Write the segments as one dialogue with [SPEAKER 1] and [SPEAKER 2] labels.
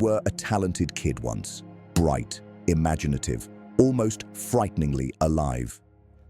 [SPEAKER 1] were a talented kid once, bright, imaginative, almost frighteningly alive.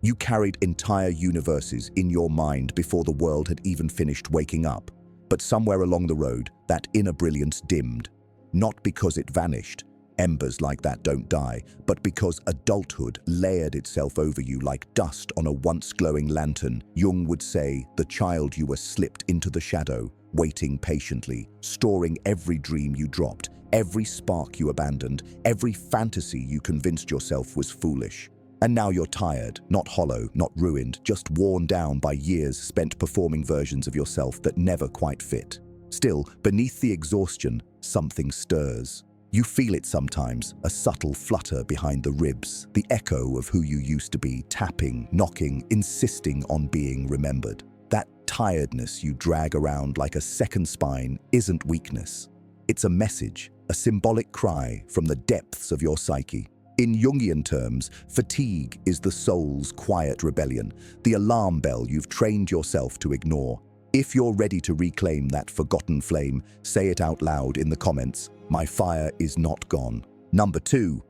[SPEAKER 1] You carried entire universes in your mind before the world had even finished waking up. But somewhere along the road, that inner brilliance dimmed. Not because it vanished. Embers like that don't die, but because adulthood layered itself over you like dust on a once glowing lantern. Jung would say, the child you were slipped into the shadow, waiting patiently, storing every dream you dropped, every spark you abandoned, every fantasy you convinced yourself was foolish. And now you're tired, not hollow, not ruined, just worn down by years spent performing versions of yourself that never quite fit. Still, beneath the exhaustion, something stirs. You feel it sometimes, a subtle flutter behind the ribs, the echo of who you used to be, tapping, knocking, insisting on being remembered. That tiredness you drag around like a second spine isn't weakness. It's a message, a symbolic cry from the depths of your psyche. In Jungian terms, fatigue is the soul's quiet rebellion, the alarm bell you've trained yourself to ignore. If you're ready to reclaim that forgotten flame, say it out loud in the comments. My fire is not gone. Number 2,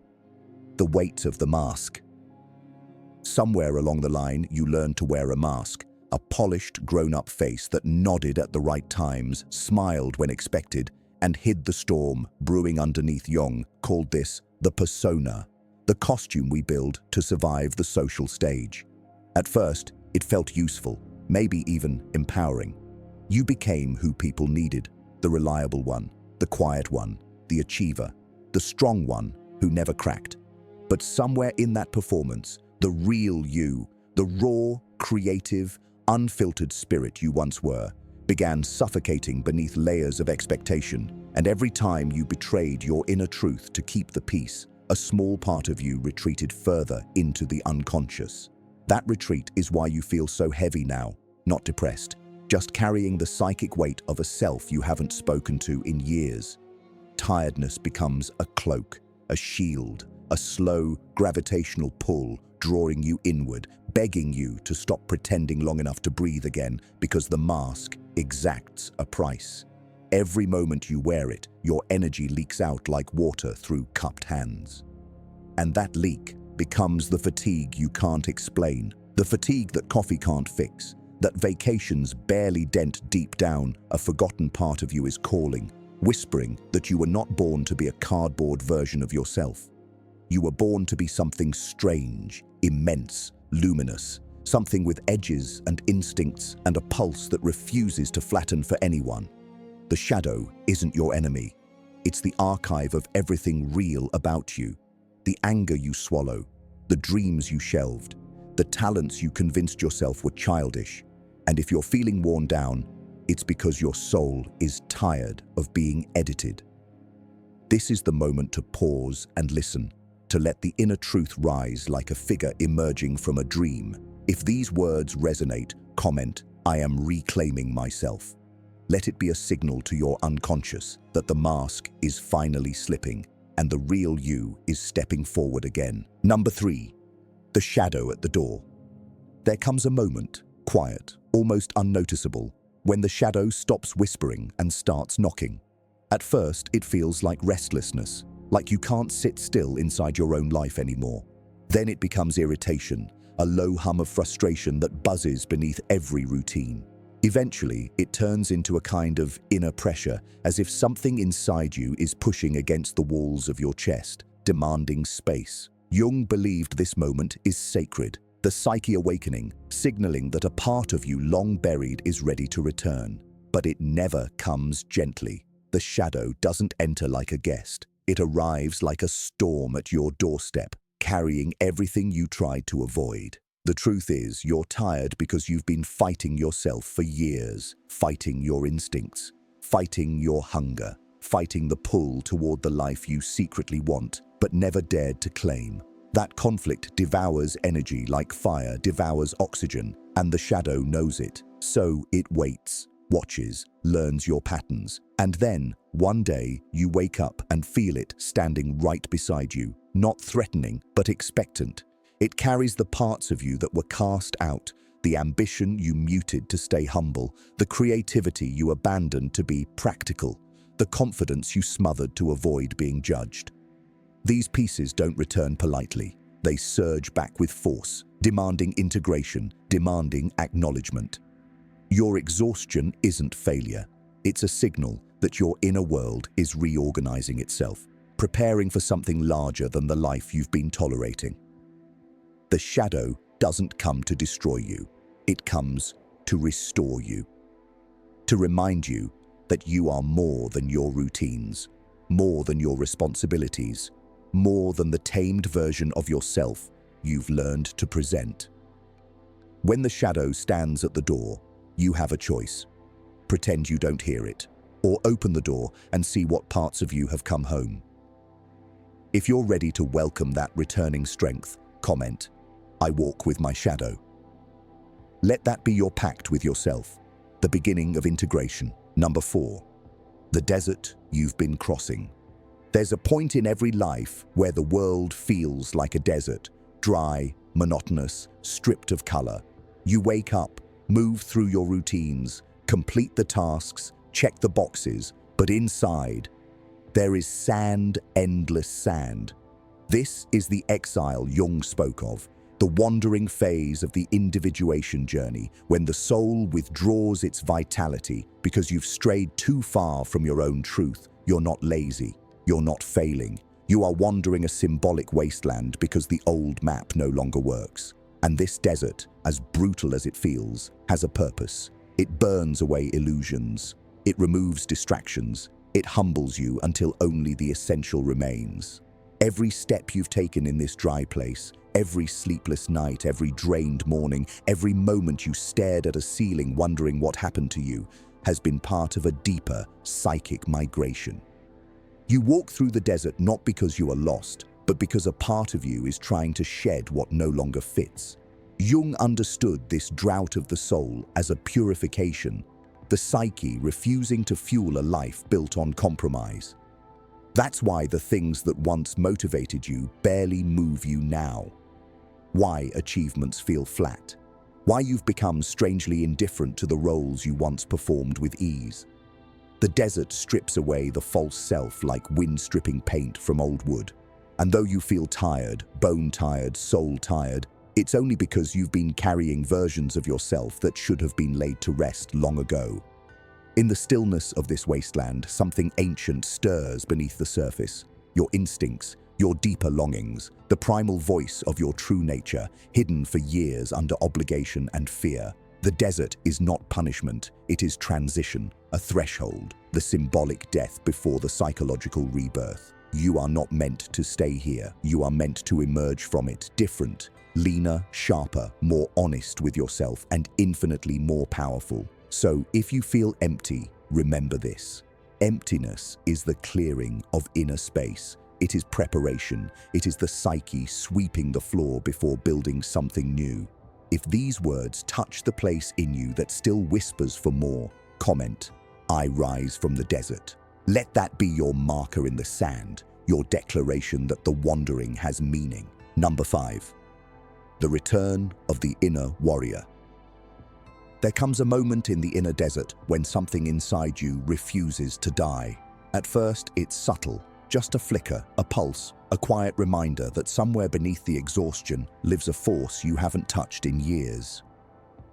[SPEAKER 1] the weight of the mask. Somewhere along the line, you learned to wear a mask, a polished, grown-up face that nodded at the right times, smiled when expected, and hid the storm brewing underneath. Jung called this the persona, the costume we build to survive the social stage. At first, it felt useful, maybe even empowering. You became who people needed, the reliable one, the quiet one, the achiever, the strong one who never cracked. But somewhere in that performance, the real you, the raw, creative, unfiltered spirit you once were, began suffocating beneath layers of expectation. And every time you betrayed your inner truth to keep the peace, a small part of you retreated further into the unconscious. That retreat is why you feel so heavy now, not depressed, just carrying the psychic weight of a self you haven't spoken to in years. Tiredness becomes a cloak, a shield, a slow gravitational pull drawing you inward, begging you to stop pretending long enough to breathe again because the mask exacts a price. Every moment you wear it, your energy leaks out like water through cupped hands. And that leak becomes the fatigue you can't explain, the fatigue that coffee can't fix, that vacations barely dent deep down. A forgotten part of you is calling, whispering that you were not born to be a cardboard version of yourself. You were born to be something strange, immense, luminous, something with edges and instincts and a pulse that refuses to flatten for anyone. The shadow isn't your enemy. It's the archive of everything real about you. The anger you swallow, the dreams you shelved, the talents you convinced yourself were childish. And if you're feeling worn down, it's because your soul is tired of being edited. This is the moment to pause and listen, to let the inner truth rise like a figure emerging from a dream. If these words resonate, comment, I am reclaiming myself. Let it be a signal to your unconscious that the mask is finally slipping and the real you is stepping forward again. Number 3, the shadow at the door. There comes a moment, quiet, almost unnoticeable, when the shadow stops whispering and starts knocking. At first, it feels like restlessness, like you can't sit still inside your own life anymore. Then it becomes irritation, a low hum of frustration that buzzes beneath every routine. Eventually, it turns into a kind of inner pressure, as if something inside you is pushing against the walls of your chest, demanding space. Jung believed this moment is sacred, the psyche awakening, signaling that a part of you long buried is ready to return. But it never comes gently. The shadow doesn't enter like a guest. It arrives like a storm at your doorstep, carrying everything you tried to avoid. The truth is, you're tired because you've been fighting yourself for years, fighting your instincts, fighting your hunger, fighting the pull toward the life you secretly want, but never dared to claim. That conflict devours energy like fire devours oxygen, and the shadow knows it. So it waits, watches, learns your patterns, and then, one day, you wake up and feel it standing right beside you, not threatening, but expectant. It carries the parts of you that were cast out, the ambition you muted to stay humble, the creativity you abandoned to be practical, the confidence you smothered to avoid being judged. These pieces don't return politely. They surge back with force, demanding integration, demanding acknowledgement. Your exhaustion isn't failure. It's a signal that your inner world is reorganizing itself, preparing for something larger than the life you've been tolerating. The shadow doesn't come to destroy you. It comes to restore you. To remind you that you are more than your routines, more than your responsibilities, more than the tamed version of yourself you've learned to present. When the shadow stands at the door, you have a choice. Pretend you don't hear it, or open the door and see what parts of you have come home. If you're ready to welcome that returning strength, comment, "I walk with my shadow." Let that be your pact with yourself, the beginning of integration. Number 4, the desert you've been crossing. There's a point in every life where the world feels like a desert, dry, monotonous, stripped of color. You wake up, move through your routines, complete the tasks, check the boxes, but inside, there is sand, endless sand. This is the exile Jung spoke of, the wandering phase of the individuation journey, when the soul withdraws its vitality because you've strayed too far from your own truth. You're not lazy. You're not failing. You are wandering a symbolic wasteland because the old map no longer works. And this desert, as brutal as it feels, has a purpose. It burns away illusions. It removes distractions. It humbles you until only the essential remains. Every step you've taken in this dry place, every sleepless night, every drained morning, every moment you stared at a ceiling wondering what happened to you, has been part of a deeper psychic migration. You walk through the desert not because you are lost, but because a part of you is trying to shed what no longer fits. Jung understood this drought of the soul as a purification, the psyche refusing to fuel a life built on compromise. That's why the things that once motivated you barely move you now. Why achievements feel flat. Why you've become strangely indifferent to the roles you once performed with ease. The desert strips away the false self like wind-stripping paint from old wood. And though you feel tired, bone-tired, soul-tired, it's only because you've been carrying versions of yourself that should have been laid to rest long ago. In the stillness of this wasteland, something ancient stirs beneath the surface. Your instincts, your deeper longings, the primal voice of your true nature, hidden for years under obligation and fear. The desert is not punishment, it is transition, a threshold, the symbolic death before the psychological rebirth. You are not meant to stay here. You are meant to emerge from it different, leaner, sharper, more honest with yourself, and infinitely more powerful. So, if you feel empty, remember this. Emptiness is the clearing of inner space. It is preparation. It is the psyche sweeping the floor before building something new. If these words touch the place in you that still whispers for more, comment, "I rise from the desert." Let that be your marker in the sand, your declaration that the wandering has meaning. Number 5, the return of the inner warrior. There comes a moment in the inner desert when something inside you refuses to die. At first, it's subtle, just a flicker, a pulse, a quiet reminder that somewhere beneath the exhaustion lives a force you haven't touched in years.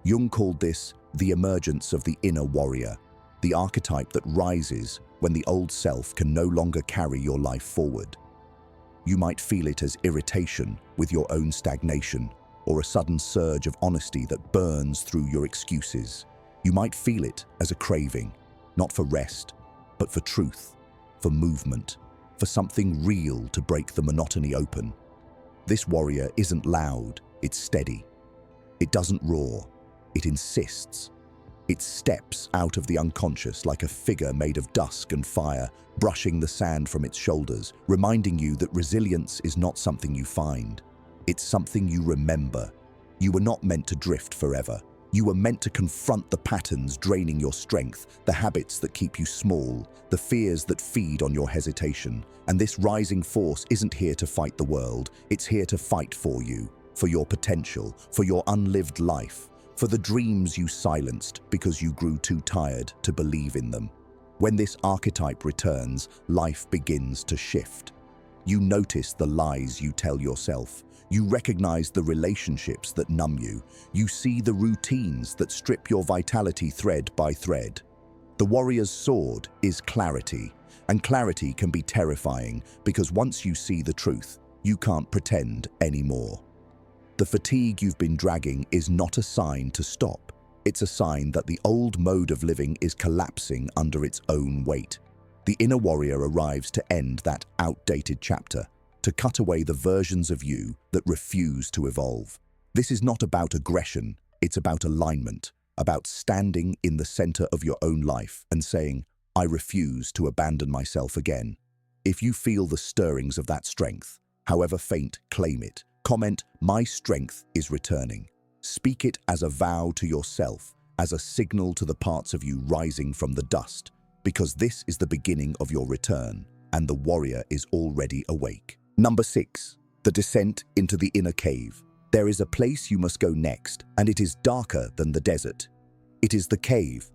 [SPEAKER 1] Jung called this the emergence of the inner warrior, the archetype that rises when the old self can no longer carry your life forward. You might feel it as irritation with your own stagnation, or a sudden surge of honesty that burns through your excuses. You might feel it as a craving, not for rest, but for truth, for movement, for something real to break the monotony open. This warrior isn't loud, it's steady. It doesn't roar, it insists. It steps out of the unconscious like a figure made of dusk and fire, brushing the sand from its shoulders, reminding you that resilience is not something you find. It's something you remember. You were not meant to drift forever. You were meant to confront the patterns draining your strength, the habits that keep you small, the fears that feed on your hesitation. And this rising force isn't here to fight the world. It's here to fight for you, for your potential, for your unlived life, for the dreams you silenced because you grew too tired to believe in them. When this archetype returns, life begins to shift. You notice the lies you tell yourself. You recognize the relationships that numb you. You see the routines that strip your vitality thread by thread. The warrior's sword is clarity, and clarity can be terrifying because once you see the truth, you can't pretend anymore. The fatigue you've been dragging is not a sign to stop. It's a sign that the old mode of living is collapsing under its own weight. The inner warrior arrives to end that outdated chapter, to cut away the versions of you that refuse to evolve. This is not about aggression, it's about alignment, about standing in the center of your own life and saying, I refuse to abandon myself again. If you feel the stirrings of that strength, however faint, claim it. Comment, my strength is returning. Speak it as a vow to yourself, as a signal to the parts of you rising from the dust, because this is the beginning of your return, and the warrior is already awake. Number 6, the descent into the inner cave. There is a place you must go next, and it is darker than the desert. It is the cave,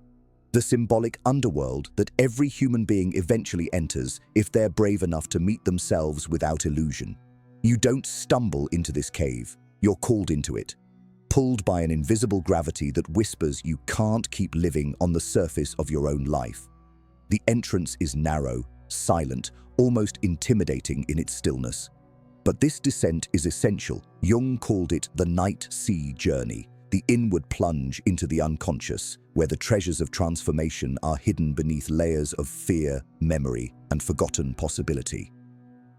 [SPEAKER 1] the symbolic underworld that every human being eventually enters if they're brave enough to meet themselves without illusion. You don't stumble into this cave, you're called into it, pulled by an invisible gravity that whispers you can't keep living on the surface of your own life. The entrance is narrow, silent, almost intimidating in its stillness. But this descent is essential. Jung called it the night sea journey, the inward plunge into the unconscious, where the treasures of transformation are hidden beneath layers of fear, memory, and forgotten possibility.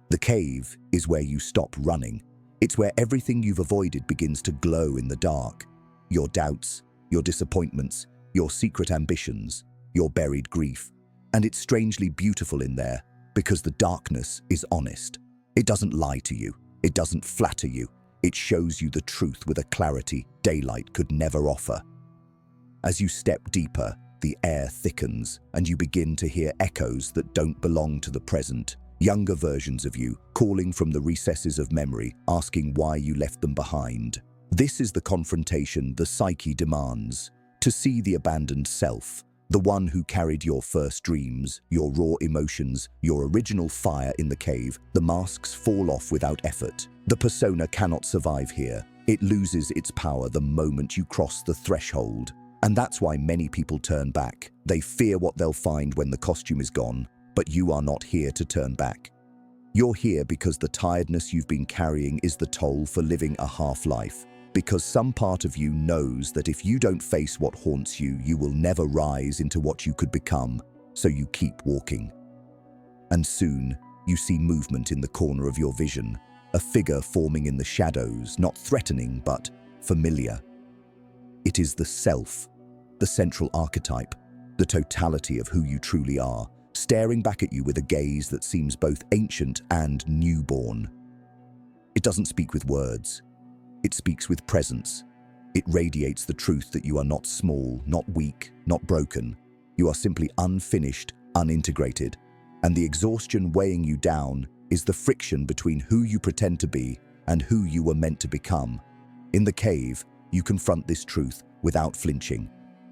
[SPEAKER 1] The cave is where you stop running. It's where everything you've avoided begins to glow in the dark. Your doubts, your disappointments, your secret ambitions, your buried grief. And it's strangely beautiful in there because the darkness is honest. It doesn't lie to you. It doesn't flatter you. It shows you the truth with a clarity daylight could never offer. As you step deeper, the air thickens and you begin to hear echoes that don't belong to the present. Younger versions of you calling from the recesses of memory, asking why you left them behind. This is the confrontation the psyche demands, to see the abandoned self, the one who carried your first dreams, your raw emotions, your original fire in the cave. The masks fall off without effort. The persona cannot survive here. It loses its power the moment you cross the threshold. And that's why many people turn back. They fear what they'll find when the costume is gone. But you are not here to turn back. You're here because the tiredness you've been carrying is the toll for living a half-life. Because some part of you knows that if you don't face what haunts you, you will never rise into what you could become, so you keep walking. And soon, you see movement in the corner of your vision, a figure forming in the shadows, not threatening but familiar. It is the self, the central archetype, the totality of who you truly are, staring back at you with a gaze that seems both ancient and newborn. It doesn't speak with words. It speaks with presence. It radiates the truth that you are not small, not weak, not broken. You are simply unfinished, unintegrated. And the exhaustion weighing you down is the friction between who you pretend to be and who you were meant to become. In the cave, you confront this truth without flinching.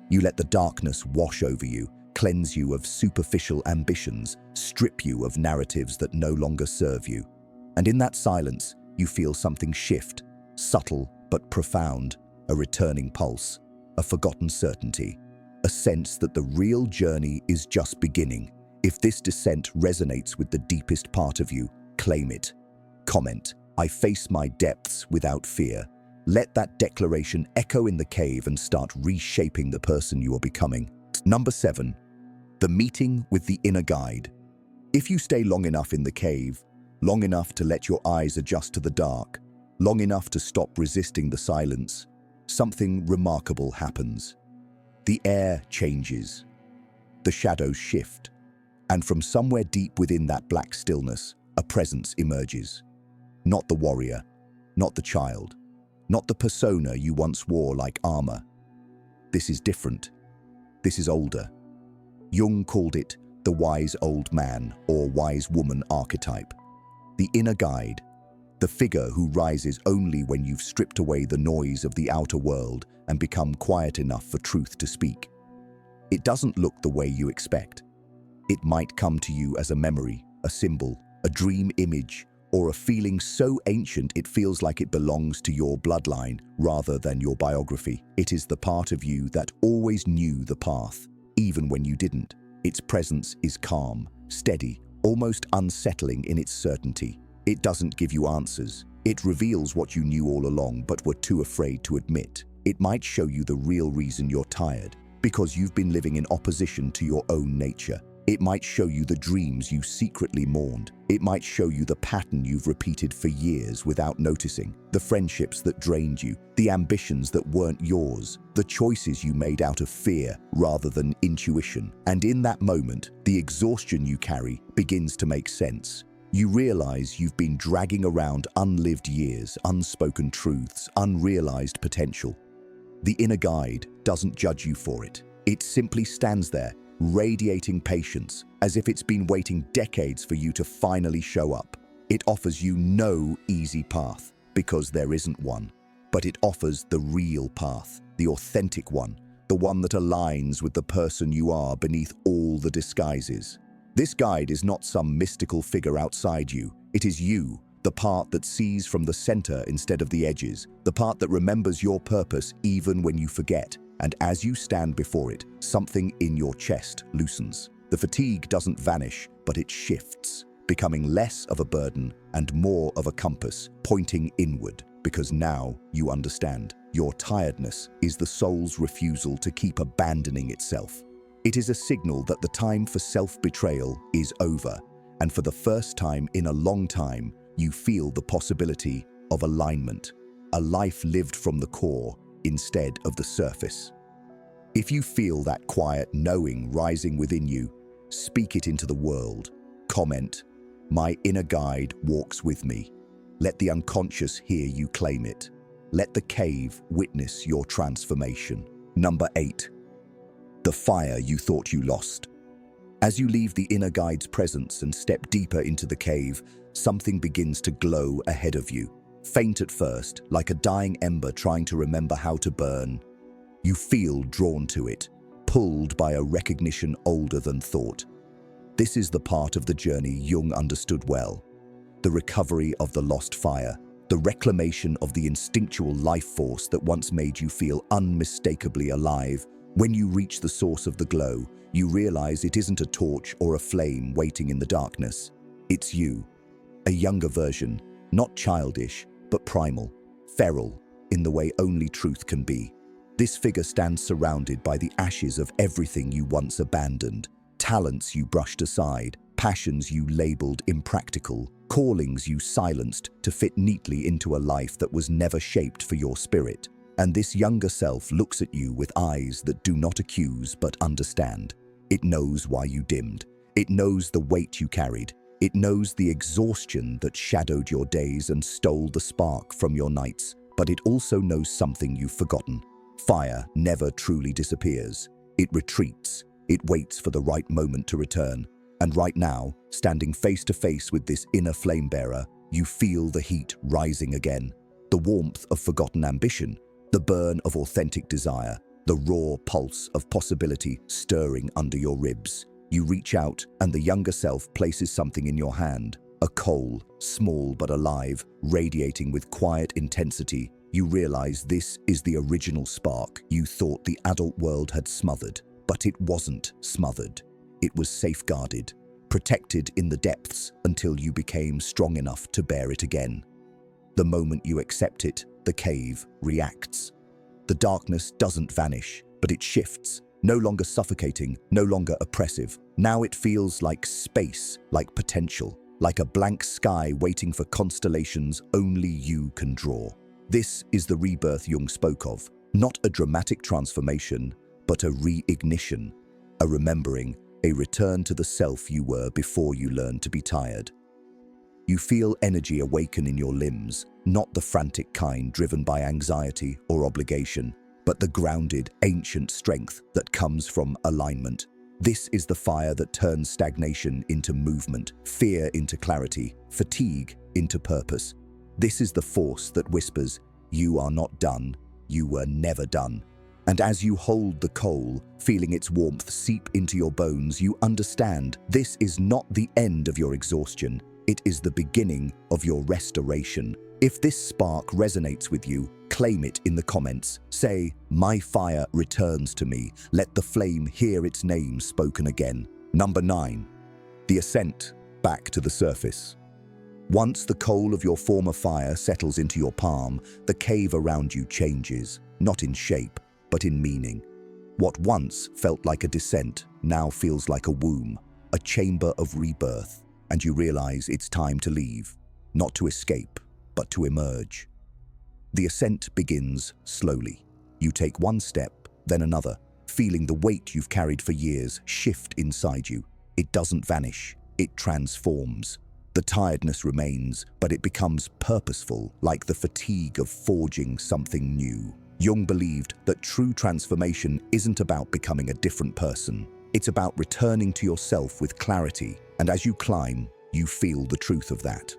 [SPEAKER 1] You let the darkness wash over you, cleanse you of superficial ambitions, strip you of narratives that no longer serve you. And in that silence, you feel something shift, subtle but profound, a returning pulse, a forgotten certainty, a sense that the real journey is just beginning. If this descent resonates with the deepest part of you, claim it. Comment, I face my depths without fear. Let that declaration echo in the cave and start reshaping the person you are becoming. Number 7. The meeting with the inner guide. If you stay long enough in the cave, long enough to let your eyes adjust to the dark, long enough to stop resisting the silence, something remarkable happens. The air changes. The shadows shift. And from somewhere deep within that black stillness, a presence emerges. Not the warrior, not the child, not the persona you once wore like armor. This is different. This is older. Jung called it the wise old man or wise woman archetype. The inner guide, the figure who rises only when you've stripped away the noise of the outer world and become quiet enough for truth to speak. It doesn't look the way you expect. It might come to you as a memory, a symbol, a dream image, or a feeling so ancient it feels like it belongs to your bloodline rather than your biography. It is the part of you that always knew the path, even when you didn't. Its presence is calm, steady, almost unsettling in its certainty. It doesn't give you answers. It reveals what you knew all along but were too afraid to admit. It might show you the real reason you're tired, because you've been living in opposition to your own nature. It might show you the dreams you secretly mourned. It might show you the pattern you've repeated for years without noticing, the friendships that drained you, the ambitions that weren't yours, the choices you made out of fear rather than intuition. And in that moment, the exhaustion you carry begins to make sense. You realize you've been dragging around unlived years, unspoken truths, unrealized potential. The inner guide doesn't judge you for it. It simply stands there, radiating patience, as if it's been waiting decades for you to finally show up. It offers you no easy path, because there isn't one. But it offers the real path, the authentic one, the one that aligns with the person you are beneath all the disguises. This guide is not some mystical figure outside you. It is you, the part that sees from the center instead of the edges, the part that remembers your purpose even when you forget. And as you stand before it, something in your chest loosens. The fatigue doesn't vanish, but it shifts, becoming less of a burden and more of a compass, pointing inward, because now you understand. Your tiredness is the soul's refusal to keep abandoning itself. It is a signal that the time for self-betrayal is over, and for the first time in a long time, you feel the possibility of alignment, a life lived from the core instead of the surface. If you feel that quiet knowing rising within you, speak it into the world. Comment, "My inner guide walks with me." Let the unconscious hear you claim it. Let the cave witness your transformation. Number 8. The fire you thought you lost. As you leave the inner guide's presence and step deeper into the cave, something begins to glow ahead of you. Faint at first, like a dying ember trying to remember how to burn. You feel drawn to it, pulled by a recognition older than thought. This is the part of the journey Jung understood well. The recovery of the lost fire, the reclamation of the instinctual life force that once made you feel unmistakably alive. When you reach the source of the glow, you realize it isn't a torch or a flame waiting in the darkness. It's you, a younger version, not childish, but primal, feral, in the way only truth can be. This figure stands surrounded by the ashes of everything you once abandoned, talents you brushed aside, passions you labeled impractical, callings you silenced to fit neatly into a life that was never shaped for your spirit. And this younger self looks at you with eyes that do not accuse but understand. It knows why you dimmed. It knows the weight you carried. It knows the exhaustion that shadowed your days and stole the spark from your nights. But it also knows something you've forgotten. Fire never truly disappears. It retreats. It waits for the right moment to return. And right now, standing face to face with this inner flame bearer, you feel the heat rising again. The warmth of forgotten ambition, the burn of authentic desire, the raw pulse of possibility stirring under your ribs. You reach out, and the younger self places something in your hand. A coal, small but alive, radiating with quiet intensity. You realize this is the original spark you thought the adult world had smothered. But it wasn't smothered. It was safeguarded, protected in the depths until you became strong enough to bear it again. The moment you accept it, the cave reacts. The darkness doesn't vanish, but it shifts. No longer suffocating, no longer oppressive. Now it feels like space, like potential, like a blank sky waiting for constellations only you can draw. This is the rebirth Jung spoke of, not a dramatic transformation, but a reignition, a remembering, a return to the self you were before you learned to be tired. You feel energy awaken in your limbs, not the frantic kind driven by anxiety or obligation, but the grounded, ancient strength that comes from alignment. This is the fire that turns stagnation into movement, fear into clarity, fatigue into purpose. This is the force that whispers, "You are not done, you were never done." And as you hold the coal, feeling its warmth seep into your bones, you understand this is not the end of your exhaustion. It is the beginning of your restoration. If this spark resonates with you, claim it in the comments. Say, "My fire returns to me. Let the flame hear its name spoken again." Number 9. The ascent back to the surface. Once the coal of your former fire settles into your palm, the cave around you changes, not in shape, but in meaning. What once felt like a descent now feels like a womb, a chamber of rebirth, and you realize it's time to leave, not to escape, but to emerge. The ascent begins slowly. You take one step, then another, feeling the weight you've carried for years shift inside you. It doesn't vanish, it transforms. The tiredness remains, but it becomes purposeful, like the fatigue of forging something new. Jung believed that true transformation isn't about becoming a different person. It's about returning to yourself with clarity, and as you climb, you feel the truth of that.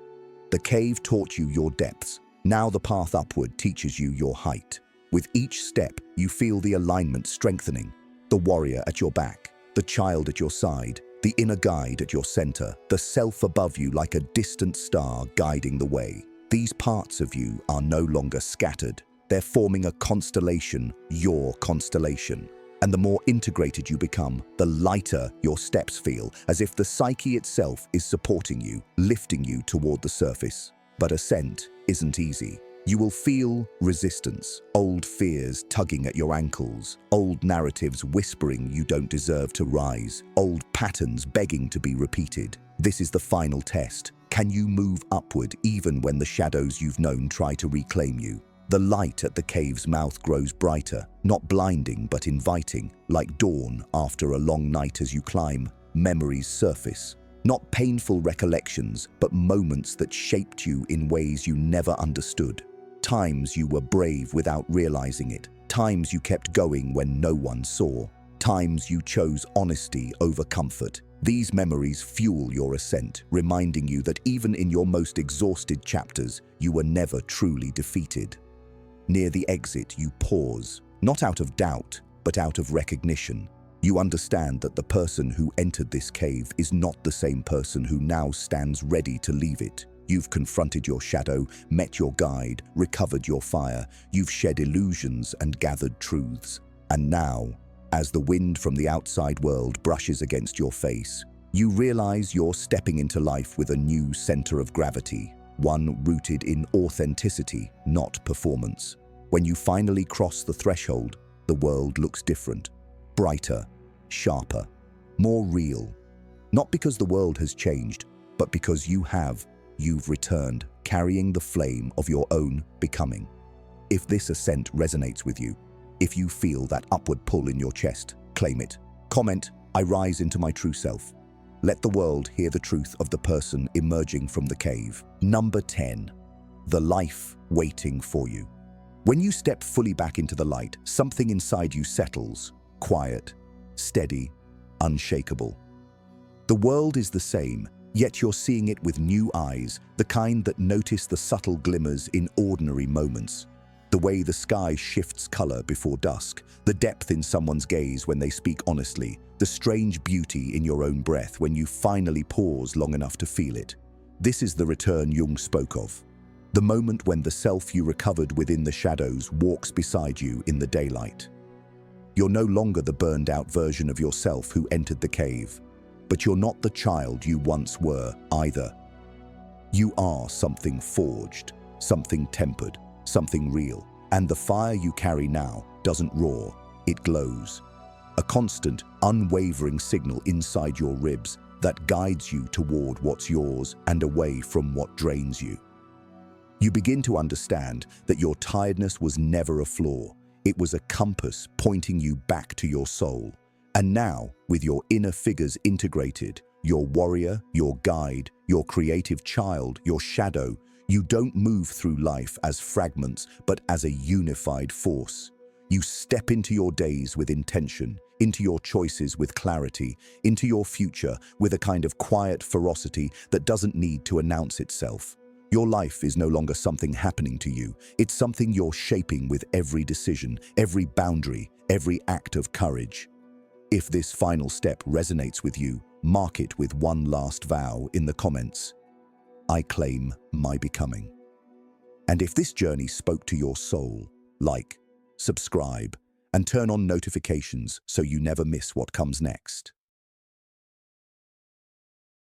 [SPEAKER 1] The cave taught you your depths. Now the path upward teaches you your height. With each step, you feel the alignment strengthening. The warrior at your back, the child at your side, the inner guide at your center, the self above you like a distant star guiding the way. These parts of you are no longer scattered. They're forming a constellation, your constellation. And the more integrated you become, the lighter your steps feel, as if the psyche itself is supporting you, lifting you toward the surface. But ascent isn't easy. You will feel resistance, old fears tugging at your ankles, old narratives whispering you don't deserve to rise, old patterns begging to be repeated. This is the final test. Can you move upward even when the shadows you've known try to reclaim you? The light at the cave's mouth grows brighter, not blinding but inviting, like dawn after a long night. As you climb, memories surface. Not painful recollections, but moments that shaped you in ways you never understood. Times you were brave without realizing it. Times you kept going when no one saw. Times you chose honesty over comfort. These memories fuel your ascent, reminding you that even in your most exhausted chapters, you were never truly defeated. Near the exit, you pause, not out of doubt, but out of recognition. You understand that the person who entered this cave is not the same person who now stands ready to leave it. You've confronted your shadow, met your guide, recovered your fire. You've shed illusions and gathered truths. And now, as the wind from the outside world brushes against your face, you realize you're stepping into life with a new center of gravity, one rooted in authenticity, not performance. When you finally cross the threshold, the world looks different, brighter, sharper, more real. Not because the world has changed, but because you've returned, carrying the flame of your own becoming. If this ascent resonates with you, if you feel that upward pull in your chest, claim it. Comment, "I rise into my true self." Let the world hear the truth of the person emerging from the cave. Number 10. The life waiting for you. When you step fully back into the light, something inside you settles, quiet, steady, unshakable. The world is the same, yet you're seeing it with new eyes, the kind that notice the subtle glimmers in ordinary moments. The way the sky shifts color before dusk, the depth in someone's gaze when they speak honestly, the strange beauty in your own breath when you finally pause long enough to feel it. This is the return Jung spoke of. The moment when the self you recovered within the shadows walks beside you in the daylight. You're no longer the burned-out version of yourself who entered the cave, but you're not the child you once were either. You are something forged, something tempered, something real, and the fire you carry now doesn't roar, it glows. A constant, unwavering signal inside your ribs that guides you toward what's yours and away from what drains you. You begin to understand that your tiredness was never a flaw. It was a compass pointing you back to your soul. And now, with your inner figures integrated, your warrior, your guide, your creative child, your shadow, you don't move through life as fragments, but as a unified force. You step into your days with intention, into your choices with clarity, into your future with a kind of quiet ferocity that doesn't need to announce itself. Your life is no longer something happening to you. It's something you're shaping with every decision, every boundary, every act of courage. If this final step resonates with you, mark it with one last vow in the comments. I claim my becoming. And if this journey spoke to your soul, like, subscribe, and turn on notifications so you never miss what comes next.